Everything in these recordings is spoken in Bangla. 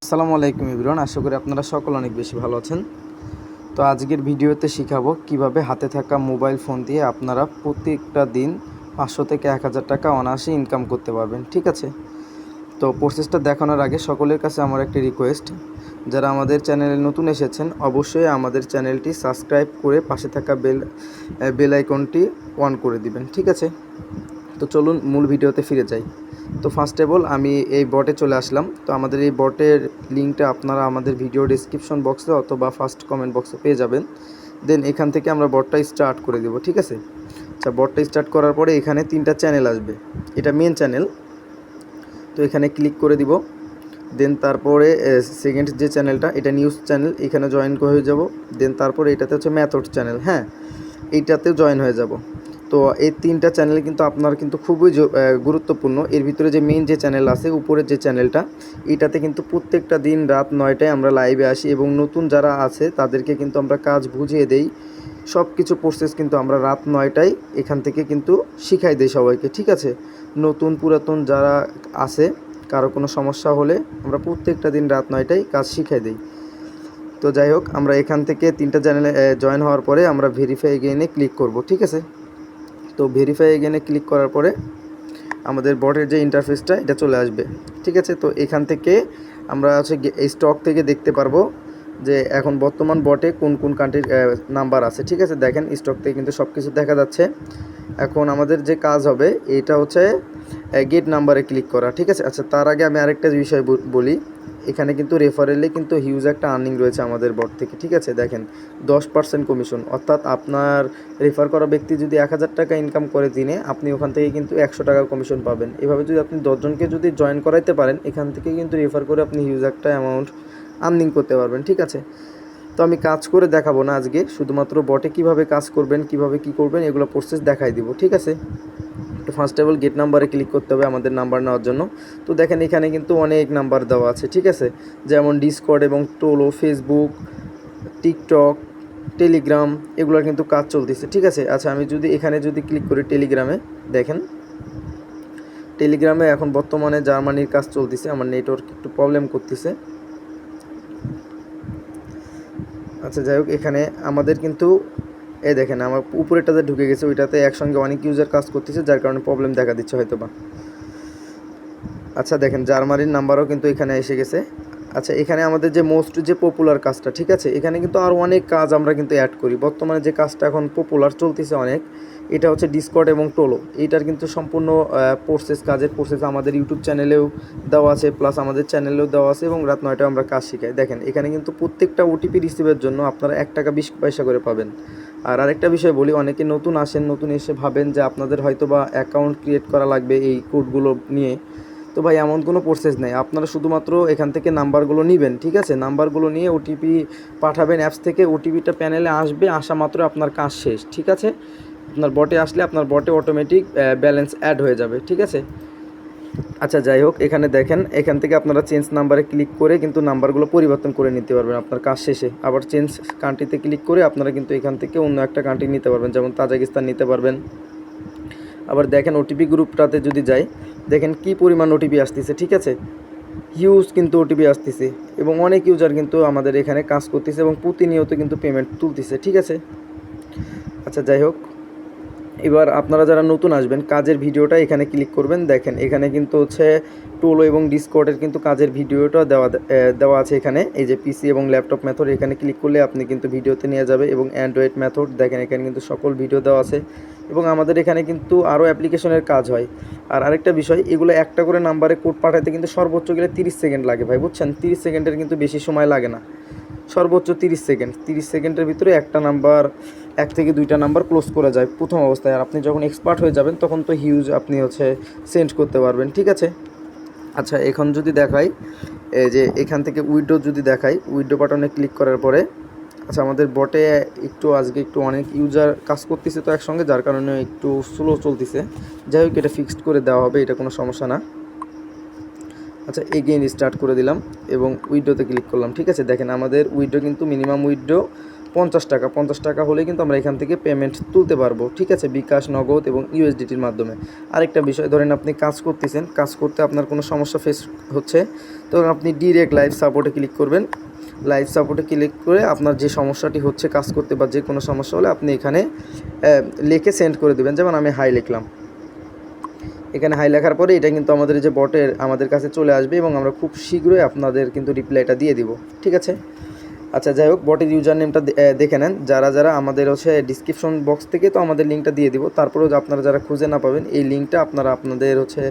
আসসালামু আলাইকুম এভরিওয়ান, আশা করি আপনারা সকল অনেক বেশি ভালো আছেন। তো আজকের ভিডিওতে শিখাবো কিভাবে হাতে থাকা মোবাইল ফোন দিয়ে আপনারা প্রত্যেকটা দিন 500 থেকে 1000 টাকা অনায়াসে ইনকাম করতে পারবেন। ঠিক আছে, তো প্রসেসটা দেখানোর আগে সকলের কাছে আমার একটি রিকোয়েস্ট, যারা আমাদের চ্যানেলে নতুন এসেছেন অবশ্যই আমাদের চ্যানেলটি সাবস্ক্রাইব করে পাশে থাকা বেল আইকনটি অন করে দিবেন। ঠিক আছে, তো চলুন মূল ভিডিওতে ফিরে যাই। তো ফার্স্ট অফ অল আমি এই বটে চলে আসলাম। তো আমাদের এই বটের লিঙ্কটা আপনারা আমাদের ভিডিও ডেসক্রিপশন বক্সে অথবা ফার্স্ট কমেন্ট বক্সে পেয়ে যাবেন। দেন এখান থেকে আমরা বটটা স্টার্ট করে দেব। ঠিক আছে, আচ্ছা বটটা স্টার্ট করার পরে এখানে 3টা চ্যানেল আসবে, এটা মেন চ্যানেল। তো এখানে ক্লিক করে দিব। দেন তারপরে সেকেন্ড যে চ্যানেলটা এটা নিউজ চ্যানেল, এখানে জয়েন হয়ে যাব। দেন তারপরে এটাতে হচ্ছে মেথড চ্যানেল, হ্যাঁ এইটাতেও জয়েন হয়ে যাব। তো এই 3টা চ্যানেল কিন্তু আপনার কিন্তু খুবই গুরুত্বপূর্ণ। এর ভিতরে যে মেইন যে চ্যানেল আছে উপরের যে চ্যানেলটা, এটাতে কিন্তু প্রত্যেকটা দিন রাত 9টায় আমরা লাইভে আসি এবং নতুন যারা আছে তাদেরকে কিন্তু আমরা কাজ বুঝিয়ে দেই। সব কিছু প্রসেস কিন্তু আমরা রাত 9টায় এখান থেকে কিন্তু শিখাই দেই সবাইকে। ঠিক আছে, নতুন পুরাতন যারা আছে কারো কোনো সমস্যা হলে আমরা প্রত্যেকটা দিন রাত 9টায় কাজ শিখাই দেই। তো যাই হোক, আমরা এখান থেকে 3টা চ্যানেলে জয়েন হওয়ার পরে আমরা ভেরিফাই এগেইনে ক্লিক করব। ঠিক আছে, তো ভেরিফাই এগেইনে ক্লিক করার পরে আমাদের বটের যে ইন্টারফেসটা এটা চলে আসবে। ঠিক আছে, তো এখান থেকে আমরা হচ্ছে এই স্টক থেকে দেখতে পারবো যে এখন বর্তমান বটে কোন কোন কান্ট্রির নাম্বার আছে। ঠিক আছে, দেখেন স্টক থেকে কিন্তু সব কিছু দেখা যাচ্ছে। এখন আমাদের যে কাজ হবে এটা হচ্ছে গেট নাম্বারে ক্লিক করা। ঠিক আছে, আচ্ছা তার আগে আমি আরেকটা বিষয় বলি। এখানে কিন্তু রেফারেলে কিন্তু হিউজ একটা আর্নিং রয়েছে আমাদের বট থেকে। ঠিক আছে, দেখেন 10% কমিশন, অর্থাৎ আপনার রেফার করা ব্যক্তি যদি 1000 টাকা ইনকাম করে দিনে, আপনি ওখান থেকে কিন্তু 100 টাকা কমিশন পাবেন। এভাবে যদি আপনি 10 জনকে যদি জয়েন করাইতে পারেন, এখান থেকে কিন্তু রেফার করে আপনি হিউজ একটা অ্যামাউন্ট আর্নিং করতে পারবেন। ঠিক আছে, তো আমি কাজ করে দেখাবো না আজকে, শুধুমাত্র বটে কিভাবে কাজ করবেন কিভাবে কি করবেন এগুলো প্রসেস দেখাই দিব। ঠিক আছে, তো ফার্স্ট অফ অল গেট নাম্বারে ক্লিক করতে হবে আমাদের নাম্বার নেওয়ার জন্য। তো দেখেন এখানে কিন্তু অনেক নাম্বার দেওয়া আছে। ঠিক আছে, যেমন ডিসকর্ড এবং টোলো, ফেসবুক, টিকটক, টেলিগ্রাম এগুলোর কিন্তু কাজ চলতেছে। ঠিক আছে, আচ্ছা আমি যদি এখানে যদি ক্লিক করি টেলিগ্রামে, দেখেন টেলিগ্রামে এখন বর্তমানে জার্মানির কাজ চলতেছে। আমার নেটওয়ার্ক একটু প্রবলেম করতেছে। আচ্ছা যাই হোক, এখানে আমাদের কিন্তু এই দেখেন আমার উপরেটাতে ঢুকে গেছে, ওইটাতে একসঙ্গে অনেক ইউজার কাজ করতেছে, যার কারণে প্রবলেম দেখা দিচ্ছে হয়তো বা। আচ্ছা দেখেন জার্মানির নাম্বারও কিন্তু এখানে এসে গেছে। আচ্ছা এখানে আমাদের যে মোস্ট যে পপুলার কাজটা, ঠিক আছে এখানে কিন্তু আরও অনেক কাজ আমরা কিন্তু অ্যাড করি। বর্তমানে যে কাজটা এখন পপুলার চলতেছে অনেক, এটা হচ্ছে ডিসকর্ড এবং টোলো। এইটার কিন্তু সম্পূর্ণ কাজের প্রসেস আমাদের ইউটিউব চ্যানেলেও দেওয়া আছে, প্লাস আমাদের চ্যানেলেও দেওয়া আছে এবং রাত 9টায় আমরা কাজ শিখাই। দেখেন এখানে কিন্তু প্রত্যেকটা ওটিপি রিসিভের জন্য আপনারা 1 টাকা 20 পয়সা করে পাবেন। আর আরেকটা বিষয় বলি, অনেকে নতুন আসেন, নতুন এসে ভাবেন যে আপনাদের হয়তো বা অ্যাকাউন্ট ক্রিয়েট করা লাগবে এই কোডগুলো নিয়ে। তো ভাই এমন কোনো প্রসেস নেই, আপনারা শুধুমাত্র এখান থেকে নাম্বারগুলো নেবেন। ঠিক আছে, নাম্বারগুলো নিয়ে ওটিপি পাঠাবেন অ্যাপস থেকে, ওটিপিটা প্যানেলে আসবে, আসা মাত্র আপনার কাজ শেষ। ঠিক আছে, আপনার বটে আসলে আপনার বটে অটোমেটিক ব্যালেন্স অ্যাড হয়ে যাবে। ঠিক আছে, আচ্ছা যাই হোক, এখানে দেখেন এখান থেকে আপনারা চেঞ্জ নাম্বারে ক্লিক করে কিন্তু নাম্বারগুলো পরিবর্তন করে নিতে পারবেন আপনার কাজ শেষে। আবার চেঞ্জ কান্ট্রিতে ক্লিক করে আপনারা কিন্তু এখান থেকে অন্য একটা কান্ট্রি নিতে পারবেন, যেমন তাজিকিস্তান নিতে পারবেন। আবার দেখেন ওটিপি গ্রুপটাতে যদি যাই, দেখেন কি পরিমাণ ওটিপি আসতেছে। ঠিক আছে, হিউজ কিন্তু ওটিপি আসতেছে এবং অনেক ইউজার কিন্তু আমাদের এখানে কাজ করতেছে এবং প্রতিনিয়ত কিন্তু পেমেন্ট তুলতেছে। ঠিক আছে, আচ্ছা যাই হোক, এবার আপনারা যারা নতুন আসবেন কাজের ভিডিওটা এখানে ক্লিক করবেন। দেখেন এখানে কিন্তু হচ্ছে টোলো এবং ডিসকর্ডের কিন্তু কাজের ভিডিওটা দেওয়া আছে এখানে। এই যে পিসি এবং ল্যাপটপ মেথড, এখানে ক্লিক করলে আপনি কিন্তু ভিডিওতে নিয়ে যাবে, এবং অ্যান্ড্রয়েড মেথড দেখেন এখানে কিন্তু সকল ভিডিও দেওয়া আছে। এবং আমাদের এখানে কিন্তু আরও অ্যাপ্লিকেশনের কাজ হয়। আর আরেকটা বিষয়, এগুলো একটা করে নাম্বারে কোড পাঠাতে কিন্তু সর্বোচ্চ গেলে 30 সেকেন্ড লাগে ভাই, বুঝছেন? 30 সেকেন্ডের কিন্তু বেশি সময় লাগে না, সর্বোচ্চ 30 সেকেন্ড। 30 সেকেন্ডের ভিতরে একটা নাম্বার 1 থেকে 2টা নাম্বার ক্লোজ করা যায় প্রথম অবস্থায়। আর আপনি যখন এক্সপার্ট হয়ে যাবেন তখন তো হিউজ আপনি হচ্ছে সেন্ড করতে পারবেন। ঠিক আছে, আচ্ছা এখন যদি দেখাই, এই যে এখান থেকে উইড্রো যদি দেখাই, উইড্রো বাটনে ক্লিক করার পরে আচ্ছা আমাদের বটে আজকে একটু অনেক ইউজার কাজ করতেছে তো একসঙ্গে, যার কারণে একটু স্লো চলতেছে। যাই হোক, এটা ফিক্সড করে দেওয়া হবে, এটা কোনো সমস্যা না। আচ্ছা এগেইন স্টার্ট করে দিলাম এবং উইড্রোতে ক্লিক করলাম। ঠিক আছে, দেখেন আমাদের উইড্রো কিন্তু মিনিমাম উইড্রো 50 টাকা। 50 টাকা হলেই কিন্তু আমরা এখান থেকে পেমেন্ট তুলতে পারবো, ঠিক আছে, বিকাশ, নগদ এবং ইউএসডিটির মাধ্যমে। আরেকটা বিষয়, ধরেন আপনি কাজ করতেছেন, কাজ করতে আপনার কোনো সমস্যা ফেস হচ্ছে, তখন আপনি ডিরেক্ট লাইভ সাপোর্টে ক্লিক করবেন। লাইভ সাপোর্টে ক্লিক করে আপনার যে সমস্যাটি হচ্ছে কাজ করতে বা যে কোনো সমস্যা হলে আপনি এখানে লিখে সেন্ড করে দেবেন। যেমন আমি হাই লিখলাম, এখানে হাই লেখার পরে এটা কিন্তু আমাদের যে বটের আমাদের কাছে চলে আসবে এবং আমরা খুব শীঘ্রই আপনাদের কিন্তু রিপ্লাইটা দিয়ে দিব, ঠিক আছে। আচ্ছা, যাই হোক, বটের ইউজার নেমটা দেখে নেন। যারা আমাদের হচ্ছে ডিসক্রিপশন বক্স থেকে তো আমাদের লিঙ্কটা দিয়ে দিব, তারপরেও আপনারা যারা খুঁজে না পাবেন, এই লিঙ্কটা আপনারা আপনাদের হচ্ছে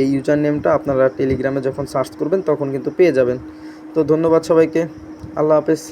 এই ইউজার নেমটা আপনারা টেলিগ্রামে যখন সার্চ করবেন তখন কিন্তু পেয়ে যাবেন। তো ধন্যবাদ সবাইকে, আল্লাহ হাফেজ।